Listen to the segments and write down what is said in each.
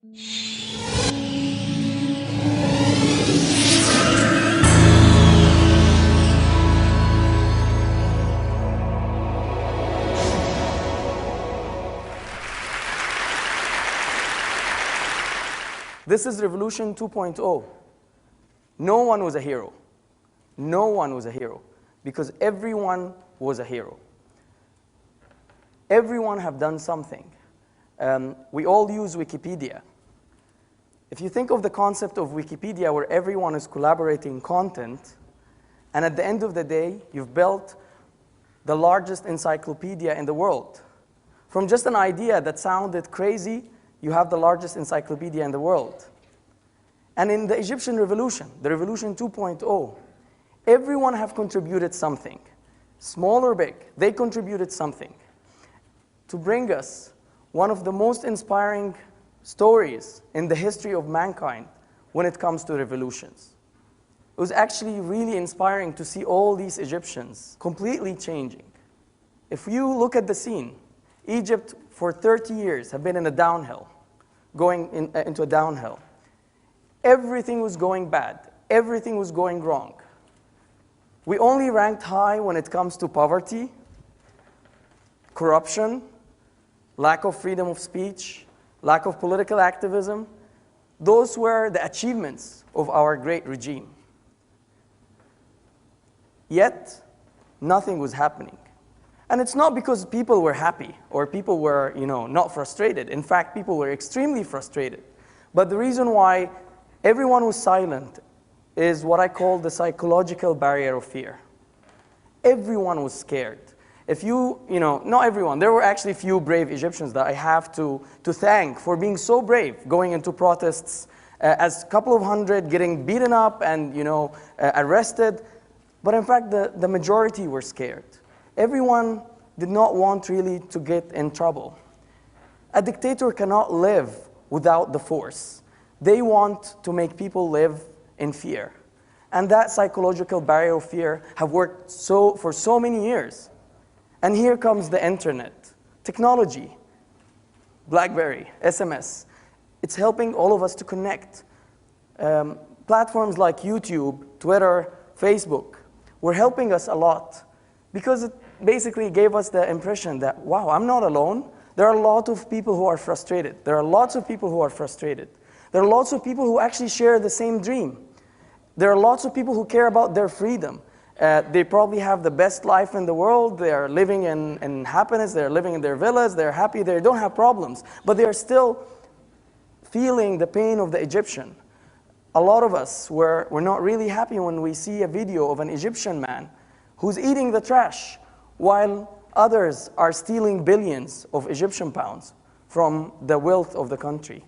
This is Revolution 2.0. No one was a hero. No one was a hero, because everyone was a hero. Everyone have done something. We all use Wikipedia. If you think of the concept of Wikipedia where everyone is collaborating content, and at the end of the day, you've built the largest encyclopedia in the world. From just an idea that sounded crazy, you have the largest encyclopedia in the world. And in the Egyptian revolution, the Revolution 2.0, everyone have contributed something. Small or big, they contributed something to bring us one of the most inspiring stories in the history of mankind when it comes to revolutions. It was actually really inspiring to see all these Egyptians completely changing. If you look at the scene, Egypt for 30 years have been in a downhill, going into a downhill. Everything was going bad. Everything was going wrong. We only ranked high when it comes to poverty, corruption, lack of freedom of speech, lack of political activism. Those were the achievements of our great regime. Yet, nothing was happening. And it's not because people were happy or people were, not frustrated. In fact, people were extremely frustrated. But the reason why everyone was silent is what I call the psychological barrier of fear. Everyone was scared. If not everyone, there were actually few brave Egyptians that I have to thank for being so brave, going into protests, as a couple of hundred getting beaten up and, arrested. But in fact, the majority were scared. Everyone did not want really to get in trouble. A dictator cannot live without the force. They want to make people live in fear. And that psychological barrier of fear have worked for so many years. And here comes the internet, technology, BlackBerry, SMS. It's helping all of us to connect. Platforms like YouTube, Twitter, Facebook were helping us a lot because it basically gave us the impression that, wow, I'm not alone. There are a lot of people who are frustrated. There are lots of people who are frustrated. There are lots of people who actually share the same dream. There are lots of people who care about their freedom. They probably have the best life in the world. They are living in happiness. They're living in their villas. They're happy. They don't have problems. But they are still feeling the pain of the Egyptian. A lot of us, we're not really happy when we see a video of an Egyptian man who's eating the trash while others are stealing billions of Egyptian pounds from the wealth of the country.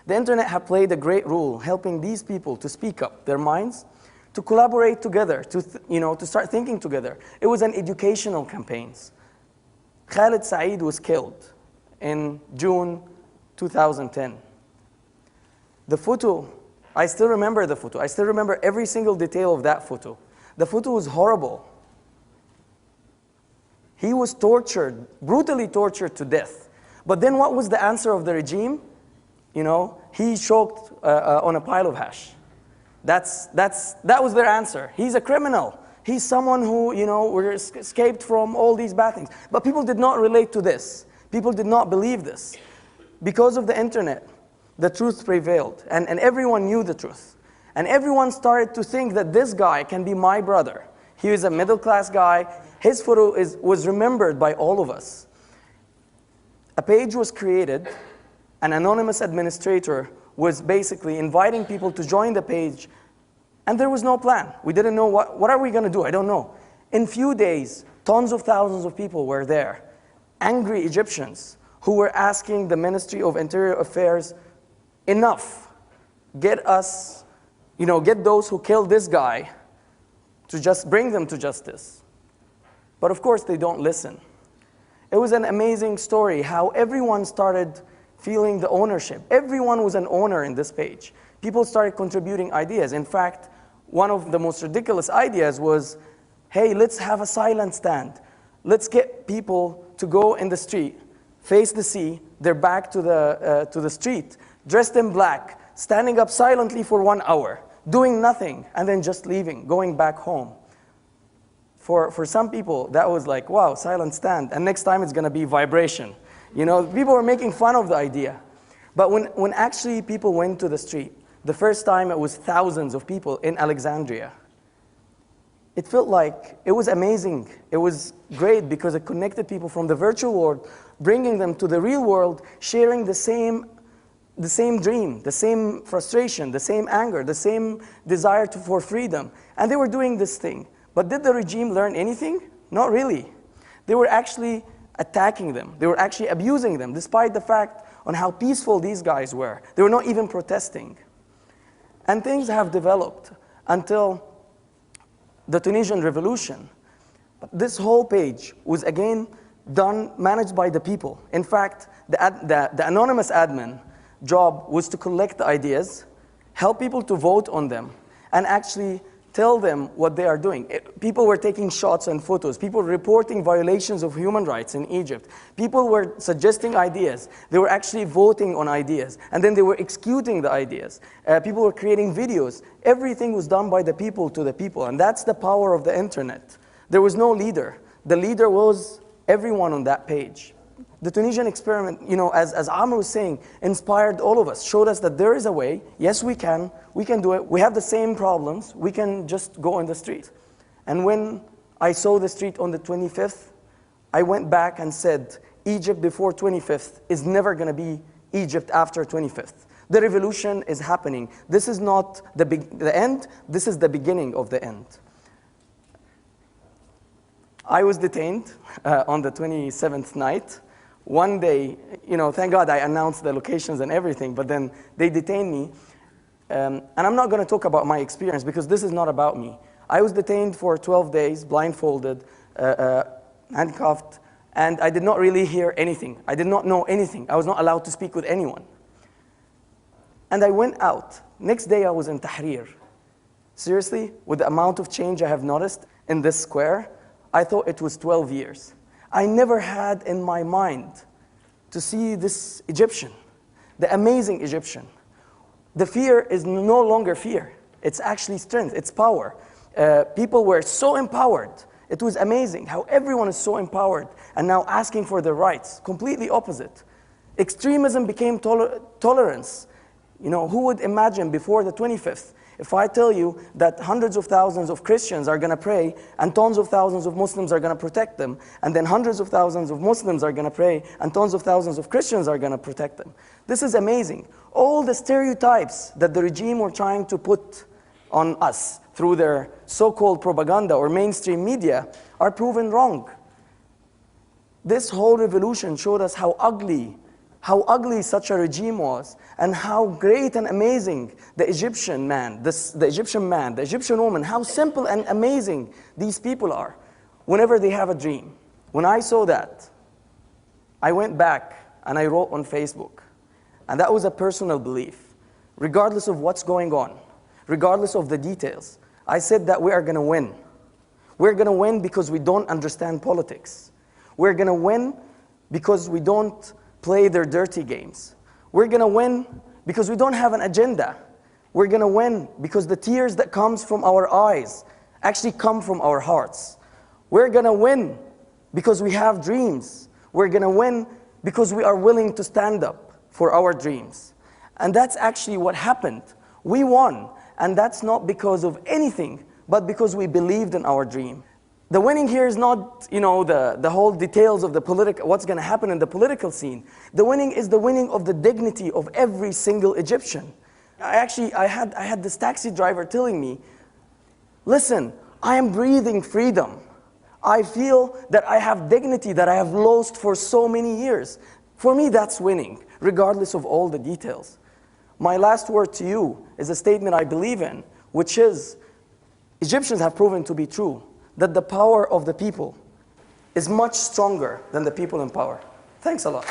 The internet have played a great role helping these people to speak up their minds, to collaborate together, to start thinking together. It was an educational campaigns. Khalid Saeed was killed in June 2010. The photo, I still remember the photo. I still remember every single detail of that photo. The photo was horrible. He was tortured, brutally tortured to death. But then what was the answer of the regime? He choked on a pile of hash. That was their answer. He's a criminal. He's someone who, escaped from all these bad things. But people did not relate to this. People did not believe this. Because of the internet, the truth prevailed. And everyone knew the truth. And everyone started to think that this guy can be my brother. He was a middle-class guy. His photo was remembered by all of us. A page was created. An anonymous administrator was basically inviting people to join the page, and there was no plan. We didn't know what are we going to do? I don't know. In few days, tons of thousands of people were there. Angry Egyptians who were asking the Ministry of Interior Affairs, enough, get us, get those who killed this guy to just bring them to justice. But of course, they don't listen. It was an amazing story how everyone started feeling the ownership. Everyone was an owner in this page. People started contributing ideas. In fact, one of the most ridiculous ideas was, hey, let's have a silent stand. Let's get people to go in the street, face the sea, their back to the street, dressed in black, standing up silently for 1 hour, doing nothing, and then just leaving, going back home. For some people, that was like, wow, silent stand, and next time it's going to be vibration. You know, people were making fun of the idea. But when actually people went to the street, the first time it was thousands of people in Alexandria, it felt like it was amazing. It was great because it connected people from the virtual world, bringing them to the real world, sharing the same dream, the same frustration, the same anger, the same desire for freedom. And they were doing this thing. But did the regime learn anything? Not really. They were actually attacking them. They were actually abusing them, despite the fact on how peaceful these guys were. They were not even protesting. And things have developed until the Tunisian revolution. This whole page was again managed by the people. In fact, the anonymous admin job was to collect the ideas, help people to vote on them, and actually tell them what they are doing. People were taking shots and photos. People were reporting violations of human rights in Egypt. People were suggesting ideas. They were actually voting on ideas. And then they were executing the ideas. People were creating videos. Everything was done by the people to the people. And that's the power of the internet. There was no leader. The leader was everyone on that page. The Tunisian experiment, you know, as Amr was saying, inspired all of us, showed us that there is a way. Yes, we can do it. We have the same problems. We can just go on the street. And when I saw the street on the 25th, I went back and said, Egypt before 25th is never going to be Egypt after 25th. The revolution is happening. This is not the end. This is the beginning of the end. I was detained on the 27th night. One day, you know, thank God I announced the locations and everything, but then they detained me. And I'm not going to talk about my experience because this is not about me. I was detained for 12 days, blindfolded, handcuffed, and I did not really hear anything. I did not know anything. I was not allowed to speak with anyone. And I went out. Next day I was in Tahrir. Seriously, with the amount of change I have noticed in this square, I thought it was 12 years. I never had in my mind to see this Egyptian, the amazing Egyptian. The fear is no longer fear. It's actually strength. It's power. People were so empowered. It was amazing how everyone is so empowered and now asking for their rights. Completely opposite. Extremism became tolerance. You know, who would imagine before the 25th, if I tell you that hundreds of thousands of Christians are going to pray and tons of thousands of Muslims are going to protect them, and then hundreds of thousands of Muslims are going to pray and tons of thousands of Christians are going to protect them. This is amazing. All the stereotypes that the regime were trying to put on us through their so-called propaganda or mainstream media are proven wrong. This whole revolution showed us how ugly such a regime was, and how great and amazing the Egyptian man, the Egyptian woman, how simple and amazing these people are whenever they have a dream. When I saw that, I went back and I wrote on Facebook. And that was a personal belief. Regardless of what's going on, regardless of the details, I said that we are going to win. We're going to win because we don't understand politics. We're going to win because we don't play their dirty games. We're going to win because we don't have an agenda. We're going to win because the tears that comes from our eyes actually come from our hearts. We're going to win because we have dreams. We're going to win because we are willing to stand up for our dreams. And that's actually what happened. We won, and that's not because of anything, but because we believed in our dream. The winning here is not, you know, the whole details of the what's going to happen in the political scene. The winning is the winning of the dignity of every single Egyptian. I had this taxi driver telling me, listen, I am breathing freedom. I feel that I have dignity that I have lost for so many years. For me, that's winning, regardless of all the details. My last word to you is a statement I believe in, which is, Egyptians have proven to be true, that the power of the people is much stronger than the people in power. Thanks a lot.